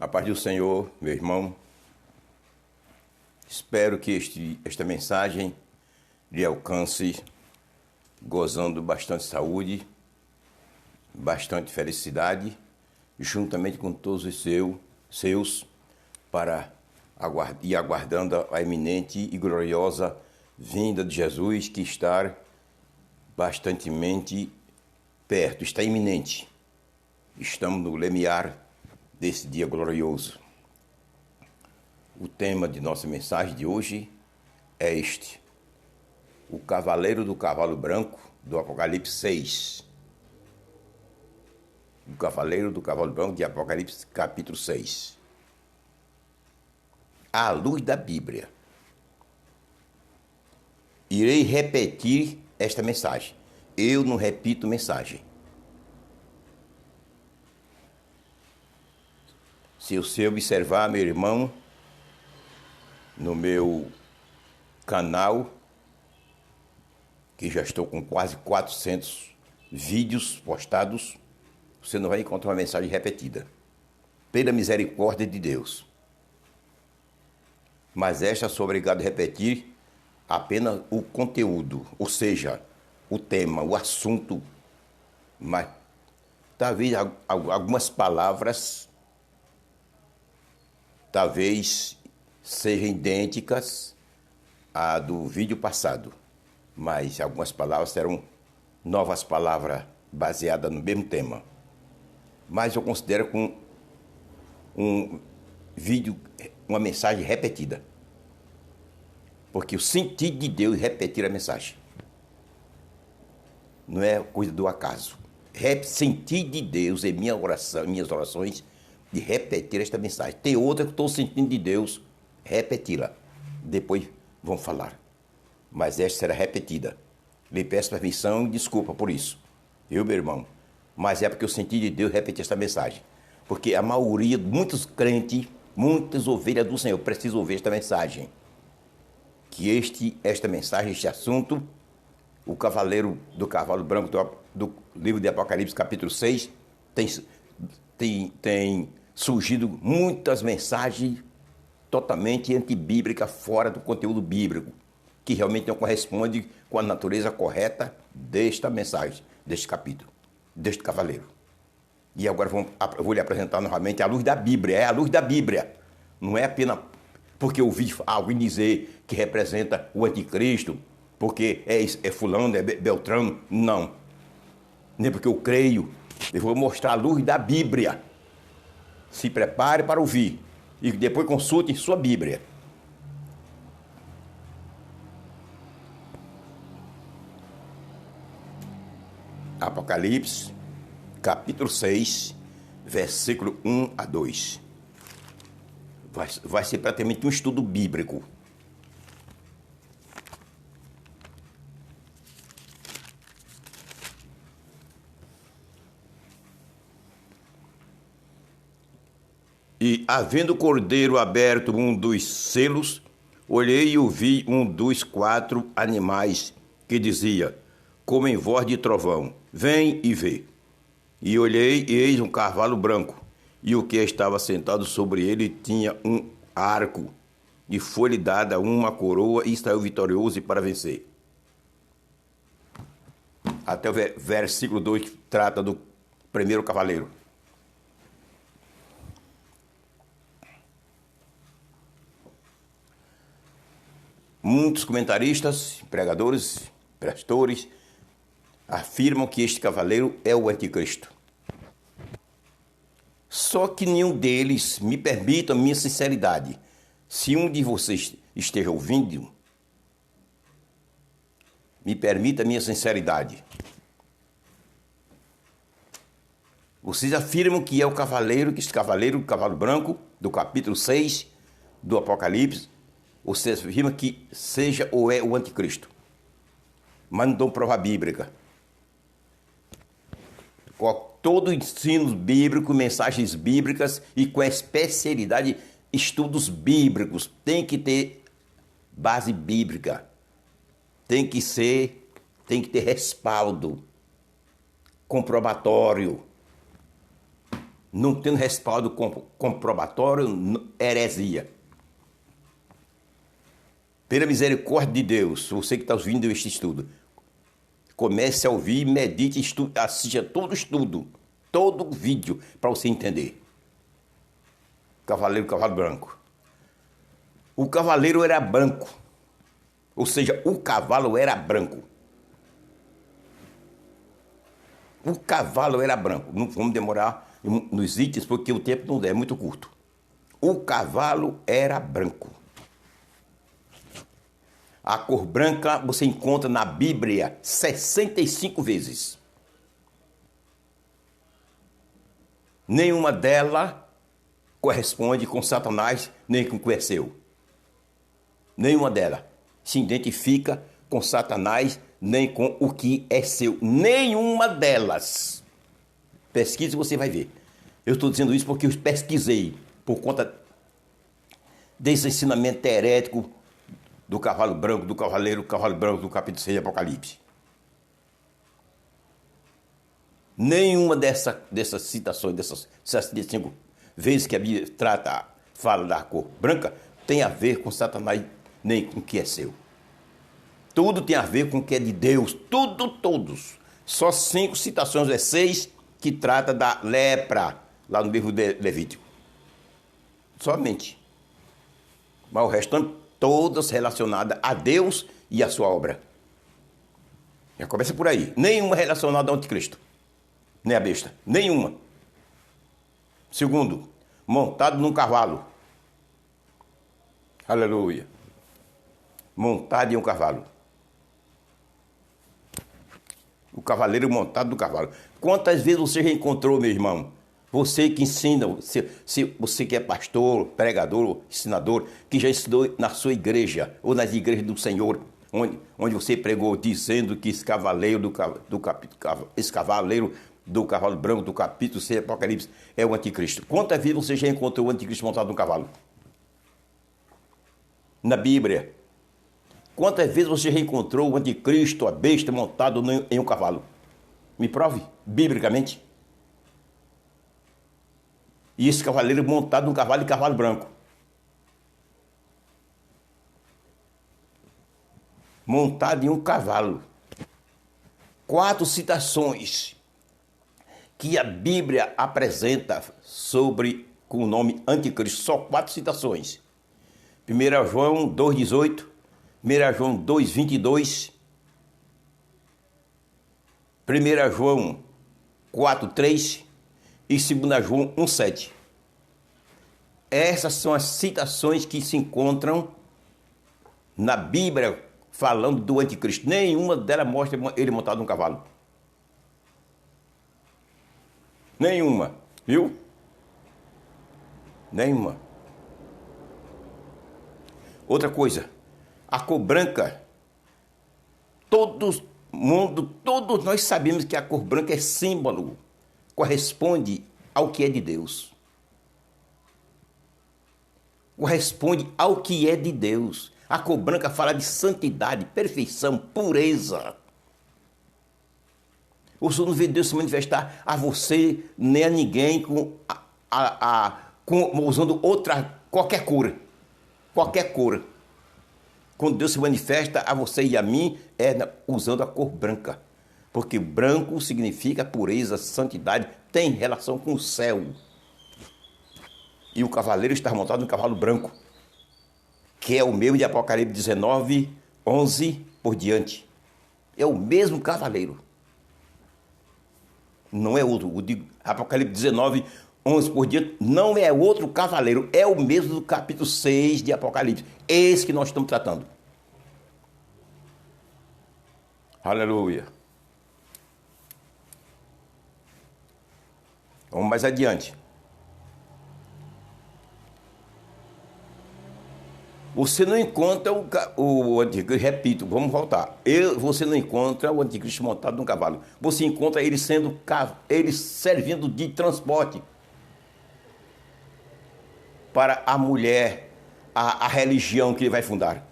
A paz do Senhor, meu irmão. Espero que esta mensagem lhe alcance gozando bastante saúde, bastante felicidade, juntamente com todos os seus, para ir aguardando a iminente e gloriosa vinda de Jesus, que está bastantemente perto, está iminente. Estamos no limiar desse dia glorioso. O tema de nossa mensagem de hoje é este: o cavaleiro do cavalo branco, do Apocalipse 6. O cavaleiro do cavalo branco de Apocalipse capítulo 6. À luz da Bíblia. Irei repetir esta mensagem. Eu não repito mensagem. Se você observar, meu irmão, no meu canal, que já estou com quase 400 vídeos postados, você não vai encontrar uma mensagem repetida, pela misericórdia de Deus. Mas esta sou obrigado a repetir apenas o conteúdo, ou seja, o tema, o assunto. Mas talvez algumas palavras talvez sejam idênticas à do vídeo passado, mas algumas palavras serão novas palavras baseadas no mesmo tema. Mas eu considero com um vídeo, uma mensagem repetida, porque o sentido de Deus é repetir a mensagem. Não é coisa do acaso. Sentido de Deus em minhas orações, de repetir esta mensagem. Tem outra que estou sentindo de Deus, repeti-la. Depois vamos falar. Mas esta será repetida. Lhe peço permissão e desculpa por isso. Meu irmão. Mas é porque eu senti de Deus repetir esta mensagem. Porque a maioria, muitos crentes, muitas ovelhas do Senhor precisam ouvir esta mensagem. Que esta mensagem, este assunto, o cavaleiro do cavalo branco do livro de Apocalipse, capítulo 6, tem surgido muitas mensagens totalmente antibíblicas, fora do conteúdo bíblico, que realmente não corresponde com a natureza correta desta mensagem, deste capítulo, deste cavaleiro. E agora eu vou lhe apresentar novamente a luz da Bíblia. É a luz da Bíblia. Não é apenas porque eu ouvi alguém dizer que representa o anticristo, porque é fulano, é beltrano. Não. Nem porque eu creio. Eu vou mostrar a luz da Bíblia. Se prepare para ouvir. E depois consulte sua Bíblia. Apocalipse, capítulo 6, versículo 1 a 2. Vai ser praticamente um estudo bíblico. E, havendo o cordeiro aberto um dos selos, olhei e ouvi um dos 4 animais que dizia, como em voz de trovão, vem e vê. E olhei e eis um cavalo branco, e o que estava sentado sobre ele tinha um arco, e foi-lhe dada uma coroa, e saiu vitorioso para vencer. Até o versículo 2 trata do primeiro cavaleiro. Muitos comentaristas, pregadores, pastores, afirmam que este cavaleiro é o anticristo. Só que nenhum deles me permita a minha sinceridade. Se um de vocês esteja ouvindo, me permita a minha sinceridade. Vocês afirmam que é o cavaleiro, que este cavaleiro, o cavalo branco, do capítulo 6 do Apocalipse, vocês afirmam que seja ou é o anticristo. Mas não dão prova bíblica. Com todo o ensino bíblico, mensagens bíblicas e com a especialidade, estudos bíblicos. Tem que ter base bíblica. Tem que ter respaldo comprobatório. não tendo respaldo comprobatório, heresia. Pela misericórdia de Deus, você que está ouvindo este estudo, comece a ouvir, medite, estude, assista todo o estudo, todo o vídeo, para você entender. Cavaleiro, cavalo branco. O cavaleiro era branco, ou seja, o cavalo era branco. O cavalo era branco. Não vamos demorar nos itens, porque o tempo não é muito curto. O cavalo era branco. A cor branca você encontra na Bíblia 65 vezes. Nenhuma delas corresponde com Satanás, nem com o que é seu. Nenhuma delas se identifica com Satanás, nem com o que é seu. Nenhuma delas. Pesquise e você vai ver. Eu estou dizendo isso porque eu pesquisei por conta desse ensinamento herético do cavalo branco, do cavalo branco do capítulo 6 de Apocalipse. Nenhuma dessas citações, dessas 65 vezes que a Bíblia fala da cor branca, tem a ver com Satanás, nem com o que é seu. Tudo tem a ver com o que é de Deus. Tudo, todos. Só 5 citações, 6, que trata da lepra, lá no livro de Levítico. Somente. Mas o restante, todas relacionadas a Deus e a sua obra. Já começa por aí. Nenhuma relacionada ao anticristo. Nem a besta. Nenhuma. Segundo, montado num cavalo. Aleluia. Montado em um cavalo. O cavaleiro montado no cavalo. Quantas vezes você já encontrou, meu irmão? Você que ensina, se você que é pastor, pregador, ensinador, que já ensinou na sua igreja, ou nas igrejas do Senhor, onde você pregou dizendo que esse cavaleiro do cavalo branco do capítulo 6 do Apocalipse é o anticristo. Quantas vezes você já encontrou o anticristo montado no cavalo? Na Bíblia. Quantas vezes você já encontrou o anticristo, a besta, montado em um cavalo? Me prove, biblicamente. E esse cavaleiro montado num cavalo e cavalo branco. Montado em um cavalo. 4 citações que a Bíblia apresenta com o nome anticristo. Só 4 citações. 1 João 2,18. 1 João 2,22. 1 João 4,3. E 2 João 1,7. Essas são as citações que se encontram na Bíblia falando do anticristo. Nenhuma delas mostra ele montado num cavalo. Nenhuma, viu? Nenhuma. Outra coisa, a cor branca, todos nós sabemos que a cor branca é símbolo, corresponde ao que é de Deus. Corresponde ao que é de Deus. A cor branca fala de santidade, perfeição, pureza. O Senhor não vê Deus se manifestar a você, nem a ninguém, usando qualquer cor. Qualquer cor. Quando Deus se manifesta a você e a mim, é usando a cor branca. Porque branco significa pureza, santidade, tem relação com o céu. E o cavaleiro está montado no cavalo branco, que é o mesmo de Apocalipse 19, 11 por diante. É o mesmo cavaleiro. Não é outro. O de Apocalipse 19, 11 por diante não é outro cavaleiro. É o mesmo do capítulo 6 de Apocalipse. Esse que nós estamos tratando. Aleluia. Vamos mais adiante. Você não encontra o anticristo, repito, vamos voltar. Você não encontra o anticristo montado num cavalo. Você encontra ele servindo de transporte para a mulher, a religião que ele vai fundar.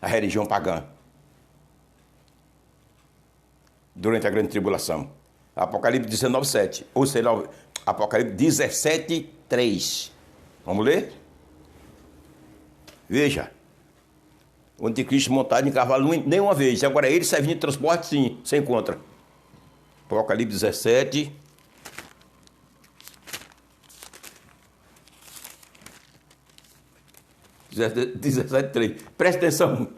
A religião pagã. Durante a grande tribulação. Apocalipse 19, 7. Ou seja, Apocalipse 17, 3. Vamos ler? Veja. O anticristo montado em cavalo nenhuma vez. Agora ele servindo de transporte, sim, você encontra. Apocalipse 17. 17:3. Preste atenção.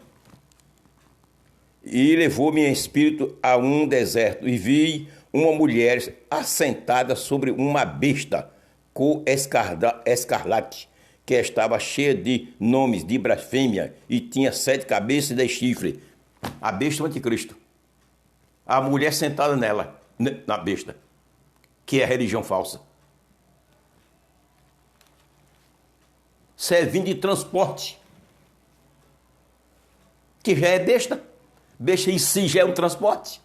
E levou-me em espírito a um deserto, e vi uma mulher assentada sobre uma besta cor escarlate, que estava cheia de nomes de blasfêmia, e tinha 7 cabeças e 10 chifres. A besta é o anticristo. A mulher sentada nela, na besta, que é a religião falsa. Servindo de transporte, que já é besta. Besta em si já é um transporte.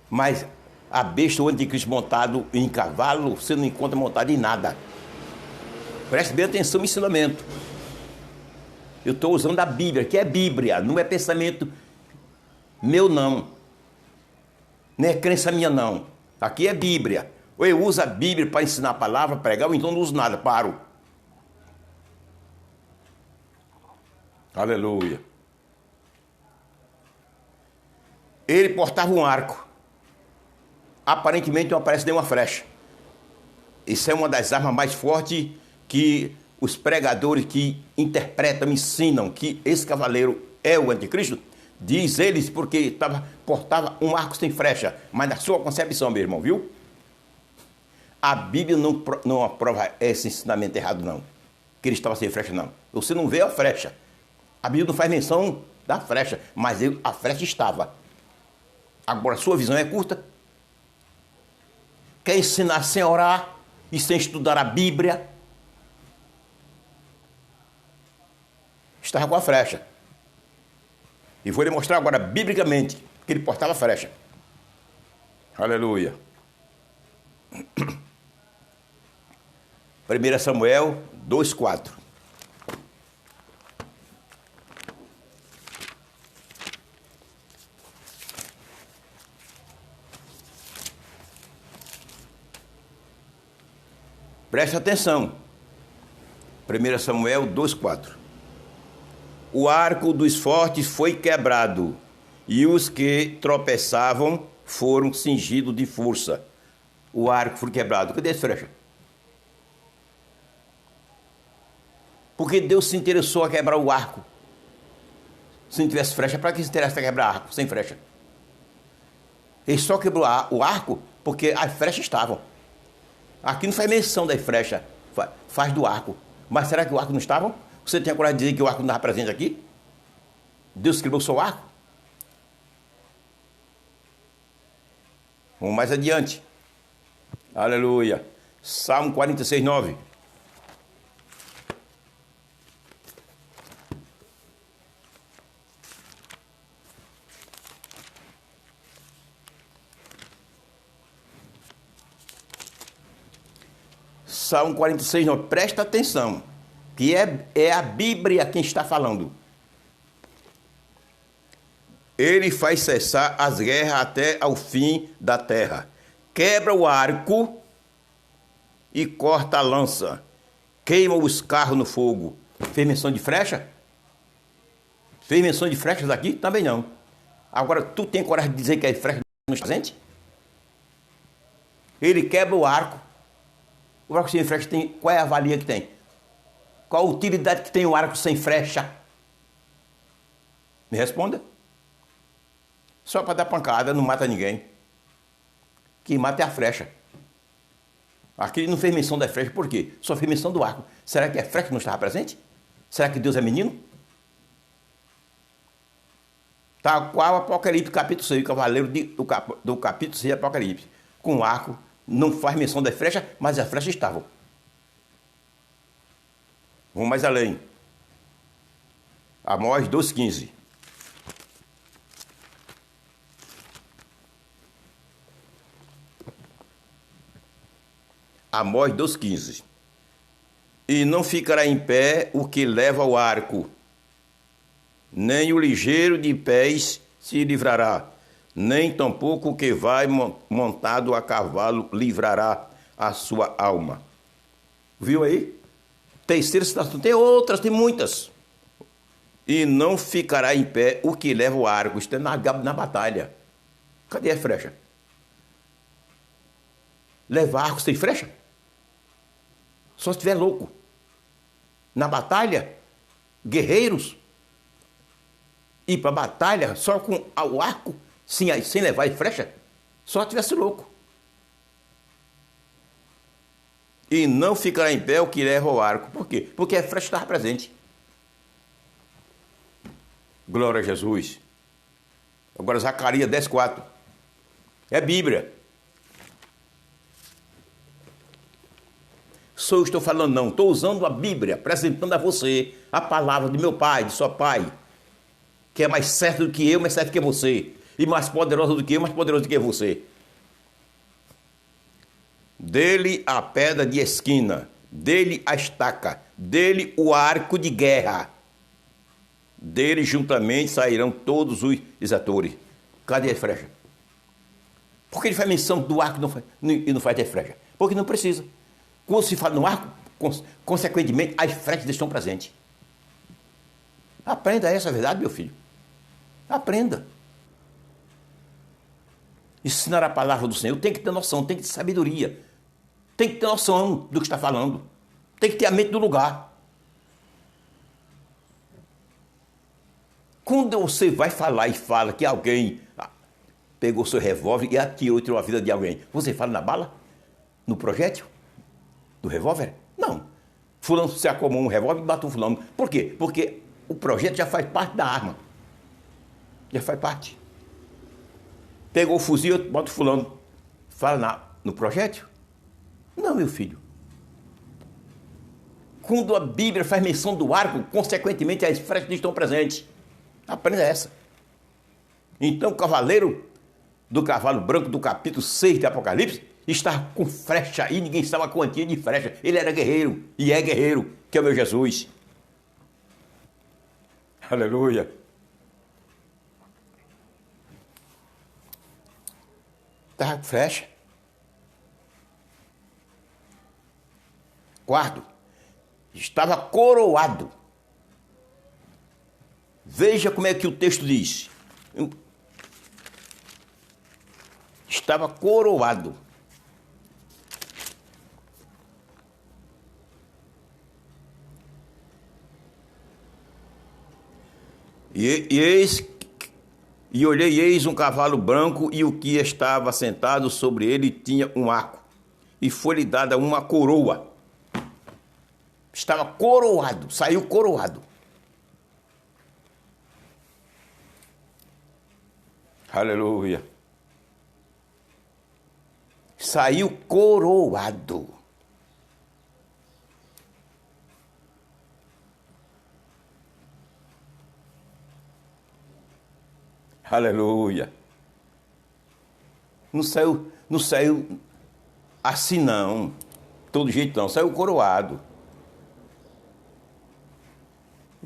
Mas a besta, o anticristo montado em cavalo, você não encontra montado em nada. Preste bem atenção no ensinamento. Eu estou usando a Bíblia, que é Bíblia, não é pensamento meu não. Não é crença minha não. Aqui é Bíblia. Ou eu uso a Bíblia para ensinar a palavra, pregar, ou então não uso nada, paro. Aleluia. Ele portava um arco. Aparentemente não aparece nenhuma flecha. Isso é uma das armas mais fortes que os pregadores que interpretam, ensinam que esse cavaleiro é o anticristo. Diz eles porque portava um arco sem flecha. Mas na sua concepção, meu irmão, viu? A Bíblia não aprova esse ensinamento errado, não. Que ele estava sem flecha, não. Você não vê a flecha. A Bíblia não faz menção da flecha, mas a flecha estava. Agora, sua visão é curta. Quer ensinar sem orar e sem estudar a Bíblia? Estava com a flecha. E vou lhe mostrar agora, biblicamente, que ele portava flecha. Aleluia. 1 Samuel 2,4. Preste atenção. 1 Samuel 2,4. O arco dos fortes foi quebrado, e os que tropeçavam foram cingidos de força. O arco foi quebrado. Cadê essa flecha? Porque Deus se interessou a quebrar o arco. Se não tivesse flecha, para que se interessa a quebrar arco sem flecha? Ele só quebrou o arco porque as flechas estavam. Aqui não faz menção das flechas, faz do arco. Mas será que o arco não estava? Você tem a coragem de dizer que o arco não estava presente aqui? Deus quebrou só o arco? Vamos mais adiante. Aleluia. Salmo 46, 9. Salmo 46, 9. Presta atenção, que é a Bíblia quem está falando. Ele faz cessar as guerras até ao fim da terra. Quebra o arco e corta a lança. Queima os carros no fogo. Fez menção de flecha? Fez menção de flechas aqui? Também não. Agora, tu tem coragem de dizer que a flecha não está presente? Ele quebra o arco. O arco sem flecha tem... Qual é a valia que tem? Qual a utilidade que tem o arco sem flecha? Me responda. Só para dar pancada, não mata ninguém. Quem mata é a flecha. Aqui não fez menção da flecha, por quê? Só fez menção do arco. Será que a flecha não estava presente? Será que Deus é menino? Tá qual Apocalipse capítulo 6, o cavaleiro do capítulo 6 de Apocalipse. Com o arco, não faz menção da flecha, mas a flecha estava. Vamos mais além. Amós 2,15. Amós 2,15. E não ficará em pé o que leva ao arco, nem o ligeiro de pés se livrará. nem tampouco o que vai montado a cavalo livrará a sua alma. Viu aí? Terceira citação. Tem outras, tem muitas. E não ficará em pé o que leva o arco. Isto é na batalha. Cadê a flecha? Levar arco sem flecha? Só se estiver louco. Na batalha, guerreiros, ir para a batalha só com o arco, sem levar flecha, só se tivesse louco. E não ficará em pé o que leva o arco. Por quê? Porque a flecha estava presente. Glória a Jesus. Agora Zacarias 10:4. É Bíblia. Sou eu que estou falando, não. Estou usando a Bíblia, apresentando a você a palavra de meu pai, de sua pai, que é mais certo do que eu, mais certo que você. E mais poderosa do que eu, mais poderosa do que você. Dele a pedra de esquina, dele a estaca, dele o arco de guerra. Dele juntamente sairão todos os exatores. Cadê a flecha? Por que ele faz menção do arco e não faz de flecha? Porque não precisa. Quando se fala no arco, consequentemente, as flechas estão presentes. Aprenda essa verdade, meu filho. Aprenda. Ensinar a palavra do Senhor tem que ter noção, tem que ter sabedoria. Tem que ter noção do que está falando. Tem que ter a mente no lugar. Quando você vai falar e fala que alguém pegou seu revólver e atirou e tirou a vida de alguém, você fala na bala? No projétil? Do revólver? Não. Fulano se acomou um revólver e matou um fulano. Por quê? Porque o projétil já faz parte da arma. Já faz parte. Pegou o fuzil, bota o fulano. Fala no projétil? Não, meu filho. Quando a Bíblia faz menção do arco, consequentemente as flechas estão presentes. Aprenda essa. Então o cavaleiro do cavalo branco do capítulo 6 de Apocalipse está com flecha e ninguém sabe a quantia de flecha. Ele era guerreiro e é guerreiro, que é o meu Jesus. Aleluia. Estava com flecha. Quarto, estava coroado. Veja como é que o texto diz. Estava coroado. E olhei, eis um cavalo branco, e o que estava sentado sobre ele tinha um arco, e foi-lhe dada uma coroa. Estava coroado, saiu coroado. Aleluia. Saiu coroado. Aleluia. Não saiu assim não. Todo jeito não, saiu coroado.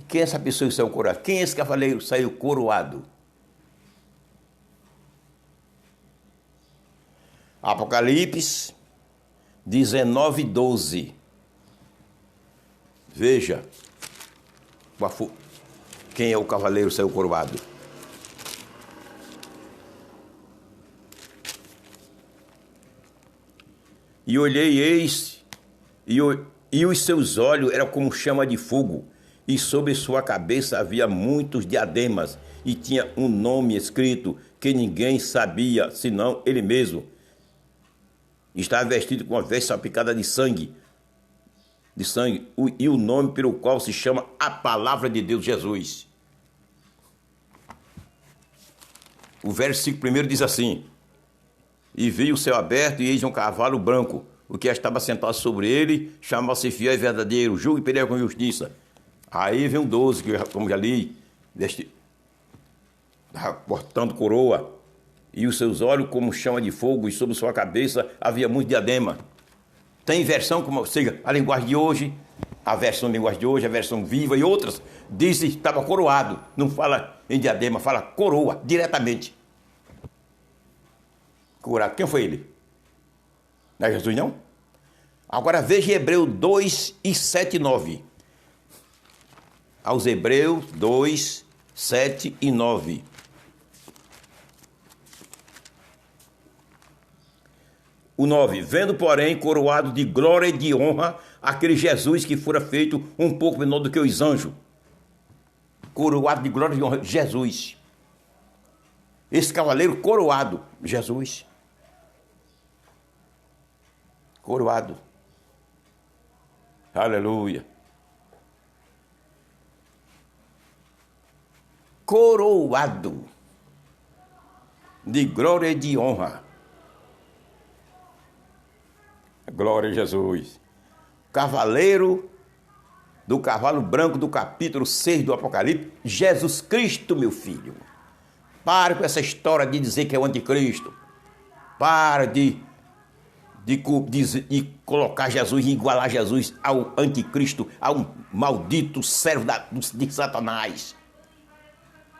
Quem é essa pessoa que saiu coroado? Quem é esse cavaleiro que saiu coroado? Apocalipse 19:12. Veja quem é o cavaleiro que saiu coroado. E olhei, eis, e os seus olhos eram como chama de fogo, e sobre sua cabeça havia muitos diademas, e tinha um nome escrito que ninguém sabia, senão ele mesmo. Estava vestido com uma veste salpicada de sangue, e o nome pelo qual se chama a Palavra de Deus, Jesus. O versículo 1 diz assim: e vi o céu aberto, e eis um cavalo branco, o que estava sentado sobre ele, chamava-se Fiel e Verdadeiro, julga e peleia com justiça. Aí vem o 12, que eu, como já li, portando coroa, e os seus olhos como chama de fogo, e sobre sua cabeça havia muito diadema. Tem versão, como seja, a linguagem de hoje, a versão linguagem de hoje, a versão viva e outras, diz que estava coroado. Não fala em diadema, fala coroa, diretamente. Curado. Quem foi ele? Não é Jesus, não? Agora veja Hebreus 2 e 7 e 9. Aos Hebreus 2, 7 e 9. O 9. Vendo, porém, coroado de glória e de honra, aquele Jesus que fora feito um pouco menor do que os anjos. Coroado de glória e de honra, Jesus. Esse cavaleiro coroado, Jesus. Coroado. Aleluia. Coroado de glória e de honra. Glória a Jesus. Cavaleiro do cavalo branco do capítulo 6 do Apocalipse, Jesus Cristo, meu filho. Pare com essa história de dizer que é o anticristo. Para de colocar Jesus e igualar Jesus ao anticristo, ao maldito servo de Satanás.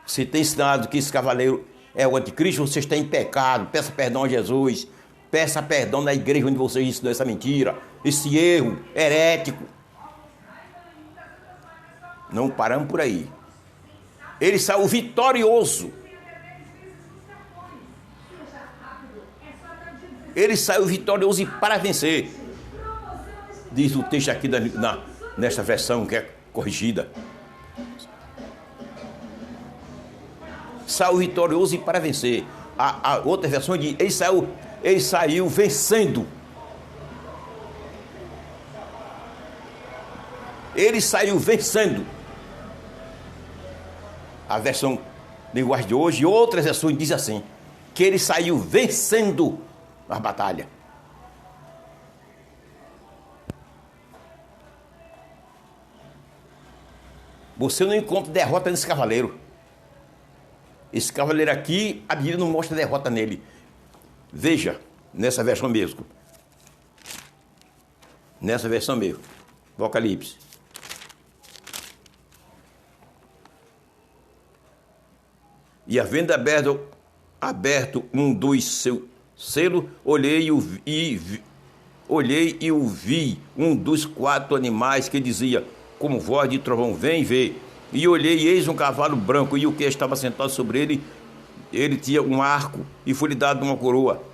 Você tem ensinado que esse cavaleiro é o anticristo, você está em pecado, peça perdão a Jesus, peça perdão na igreja onde você ensinou essa mentira, esse erro herético. Não paramos por aí. Ele saiu vitorioso. Ele saiu vitorioso e para vencer. Diz o texto aqui nesta versão que é corrigida. Saiu vitorioso e para vencer. A outra versão diz, ele saiu vencendo. Ele saiu vencendo. A versão linguagem de hoje e outras versões diz assim, que ele saiu vencendo na batalha. Você não encontra derrota nesse cavaleiro. Esse cavaleiro aqui, a Bíblia não mostra derrota nele. Veja, nessa versão mesmo. Nessa versão mesmo. Apocalipse. E havendo aberto um dos seus selos, olhei e o vi, um dos 4 animais que dizia, como voz de trovão, vem ver. E olhei, e eis um cavalo branco, e o que estava sentado sobre ele tinha um arco, e foi-lhe dado uma coroa.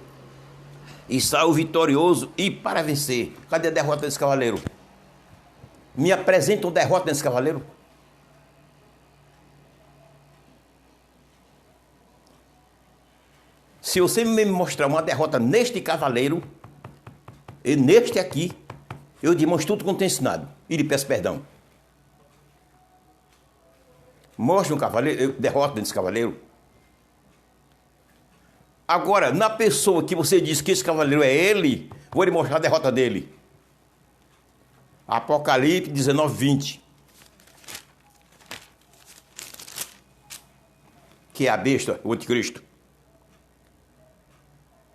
E saiu vitorioso e para vencer. Cadê a derrota desse cavaleiro? Me apresentam derrota desse cavaleiro? Se você me mostrar uma derrota neste cavaleiro, e neste aqui, eu demonstro tudo como tem ensinado. E lhe peço perdão. Mostre um cavaleiro, derrota desse cavaleiro. Agora, na pessoa que você diz que esse cavaleiro é ele, vou lhe mostrar a derrota dele. Apocalipse 19, 20. Que é a besta, o anticristo.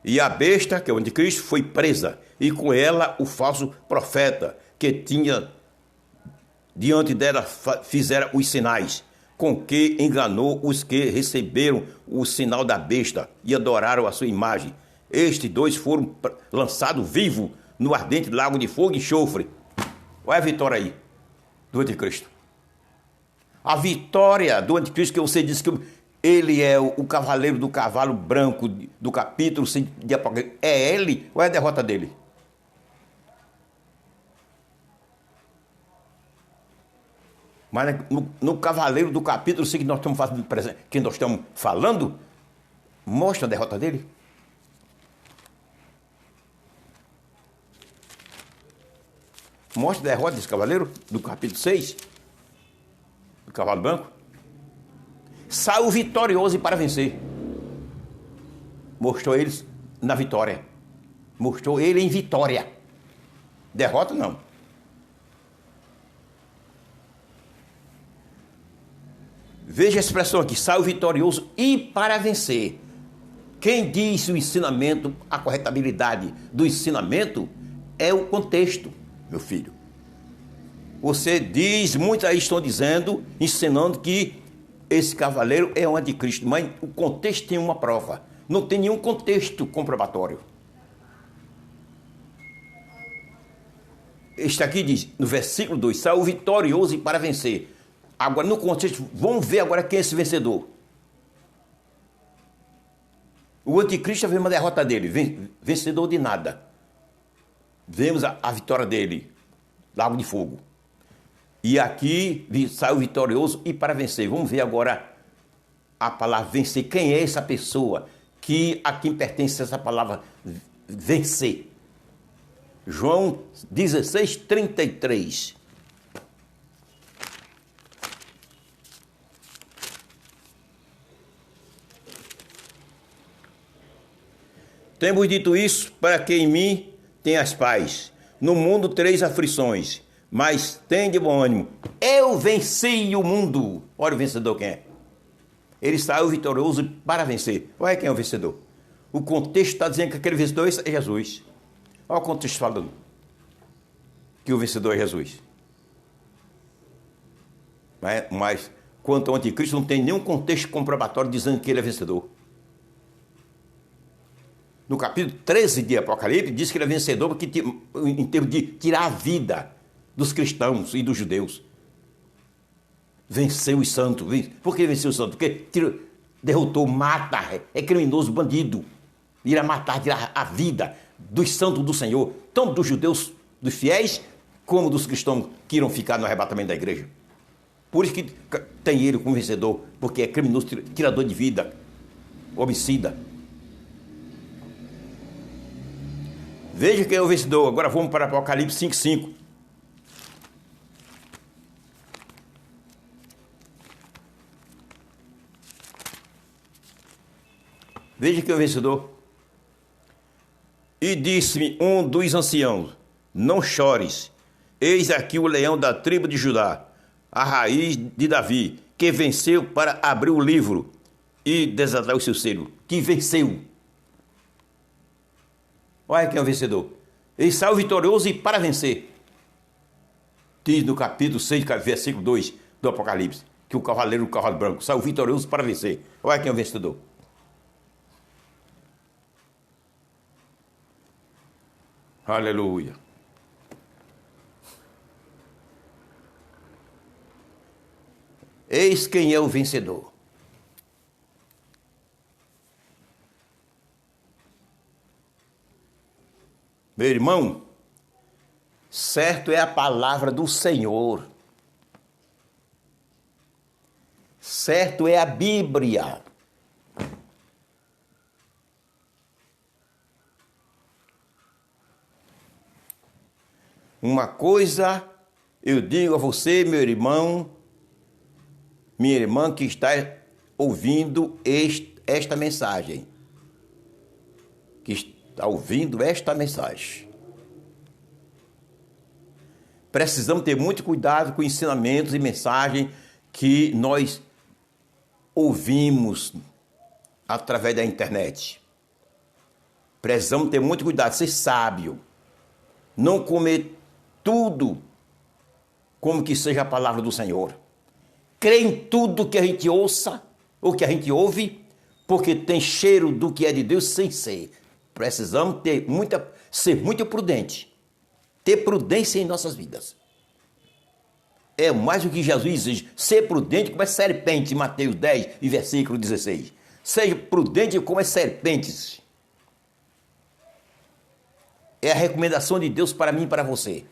E a besta, que é o anticristo, foi presa, e com ela o falso profeta, que tinha diante dela fizera os sinais, com que enganou os que receberam o sinal da besta e adoraram a sua imagem. Estes 2 foram lançados vivos no ardente lago de fogo e enxofre. Olha a vitória aí do anticristo. A vitória do anticristo que você disse que ele é o cavaleiro do cavalo branco do capítulo 5 de Apocalipse. É ele ou é a derrota dele? Mas no cavaleiro do capítulo 5 que nós estamos falando, mostra a derrota dele. Mostra a derrota desse cavaleiro do capítulo 6, do cavalo branco. Saiu vitorioso e para vencer. Mostrou eles na vitória. Mostrou ele em vitória. Derrota não. Veja a expressão aqui, saiu vitorioso e para vencer. Quem diz o ensinamento, a corretabilidade do ensinamento é o contexto, meu filho. Você diz, muitos aí estão dizendo, ensinando que esse cavaleiro é um anticristo, mas o contexto tem uma prova. Não tem nenhum contexto comprobatório. Este aqui diz, no versículo 2, saiu vitorioso e para vencer. Agora, no contexto, vamos ver agora quem é esse vencedor. O anticristo vê uma derrota dele, vencedor de nada. Vemos a vitória dele, lago de fogo. E aqui saiu vitorioso e para vencer. Vamos ver agora a palavra vencer. Quem é essa pessoa a quem pertence essa palavra vencer? João 16, 33. Temos dito isso para que em mim tenhas paz. No mundo tereis aflições, mas tem de bom ânimo. Eu venci o mundo. Olha o vencedor quem é. Ele saiu vitorioso para vencer. Olha quem é o vencedor. O contexto está dizendo que aquele vencedor é Jesus. Olha o contexto falando que o vencedor é Jesus. Mas quanto ao anticristo, não tem nenhum contexto comprobatório dizendo que ele é vencedor. No capítulo 13 de Apocalipse, diz que ele é vencedor porque, em termos de tirar a vida dos cristãos e dos judeus. Venceu os santos. Por que venceu os santos? Porque derrotou, mata, é criminoso, bandido. Irá matar, tirar a vida dos santos do Senhor, tanto dos judeus, dos fiéis, como dos cristãos que irão ficar no arrebatamento da igreja. Por isso que tem ele como vencedor, porque é criminoso, tirador de vida, homicida. Veja quem é o vencedor. Agora vamos para Apocalipse 5:5. Veja quem é o vencedor. E disse-me um dos anciãos: não chores, eis aqui o leão da tribo de Judá, a raiz de Davi, que venceu para abrir o livro e desatar o seu selo. Que venceu. Olha quem é o vencedor. Ele saiu vitorioso e para vencer. Diz no capítulo 6, versículo 2 do Apocalipse, que o cavaleiro do cavalo branco saiu vitorioso para vencer. Olha quem é o vencedor. Aleluia. Eis quem é o vencedor. Meu irmão, certo é a palavra do Senhor. Certo é a Bíblia. Uma coisa eu digo a você, meu irmão, minha irmã que está ouvindo esta mensagem. Que está ouvindo esta mensagem. Precisamos ter muito cuidado com ensinamentos e mensagens que nós ouvimos através da internet. Precisamos ter muito cuidado, ser sábio. Não comer tudo como que seja a palavra do Senhor. Crer em tudo que a gente ouça ou que a gente ouve, porque tem cheiro do que é de Deus sem ser. Precisamos ser muito prudente. Ter prudência em nossas vidas. É mais do que Jesus exige. Ser prudente como as serpentes, Mateus 10 e versículo 16. Seja prudente como as serpentes. É a recomendação de Deus para mim e para você.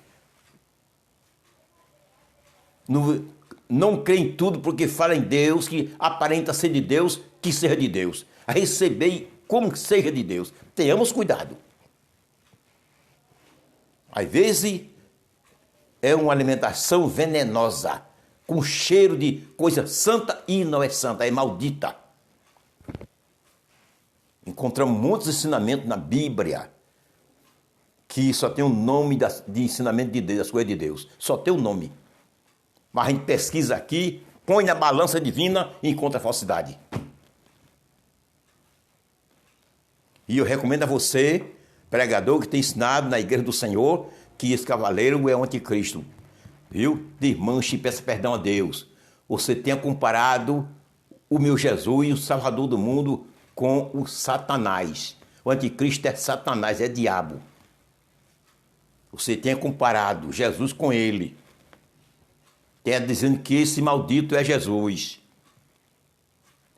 Não crê em tudo porque fala em Deus, que aparenta ser de Deus, que seja de Deus. A receber como que seja de Deus. Tenhamos cuidado. Às vezes é uma alimentação venenosa, com cheiro de coisa santa e não é santa, é maldita. Encontramos muitos ensinamentos na Bíblia que só tem o nome de ensinamento de Deus, das coisas de Deus. Só tem o nome. Mas a gente pesquisa aqui, põe na balança divina e encontra falsidade. E eu recomendo a você, pregador que tem ensinado na igreja do Senhor, que esse cavaleiro é o anticristo. Viu? Desmanche e peça perdão a Deus. Você tenha comparado o meu Jesus, o Salvador do mundo, com o Satanás. O anticristo é Satanás, é diabo. Você tenha comparado Jesus com ele. Tenha dizendo que esse maldito é Jesus.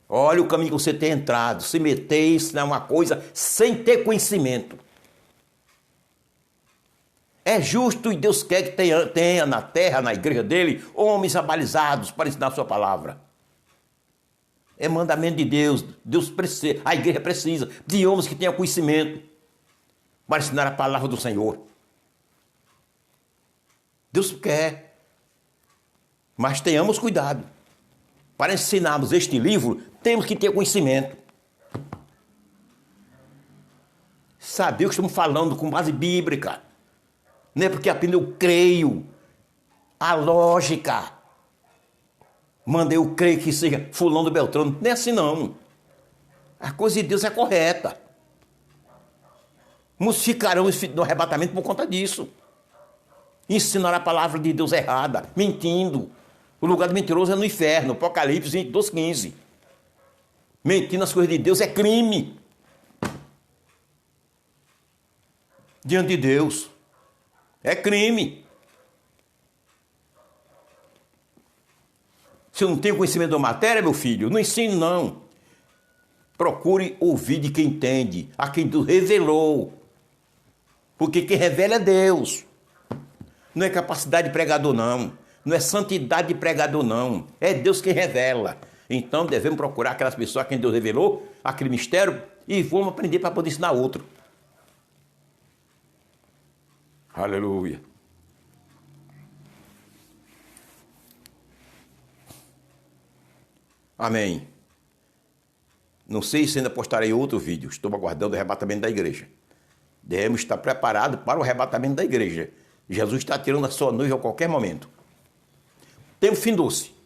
Olha o caminho que você tem entrado. Se meter isso é uma coisa sem ter conhecimento. É justo e Deus quer que tenha na terra, na igreja dele, homens abalizados para ensinar a sua palavra. É mandamento de Deus. Deus precisa, a igreja precisa de homens que tenham conhecimento para ensinar a palavra do Senhor. Deus quer. Mas tenhamos cuidado. Para ensinarmos este livro, temos que ter conhecimento. Saber o que estamos falando com base bíblica. Não é porque apenas eu creio. A lógica. Manda eu crer que seja fulano beltrano. Não é assim não. A coisa de Deus é correta. Muitos ficarão no arrebatamento por conta disso. Ensinar a palavra de Deus errada, mentindo. O lugar do mentiroso é no inferno. Apocalipse 22:15. Mentir nas coisas de Deus é crime. Diante de Deus. É crime. Se eu não tenho conhecimento da matéria, meu filho, não ensine não. Procure ouvir de quem entende, a quem Deus revelou. Porque quem revela é Deus. Não é capacidade de pregador não. Não é santidade de pregador não. É Deus quem revela. Então devemos procurar aquelas pessoas a quem Deus revelou, aquele mistério, e vamos aprender para poder ensinar outro. Aleluia. Amém. Não sei se ainda postarei outro vídeo. Estou aguardando o arrebatamento da igreja. Devemos estar preparados para o arrebatamento da igreja. Jesus está tirando a sua noiva a qualquer momento. Tempo fim doce.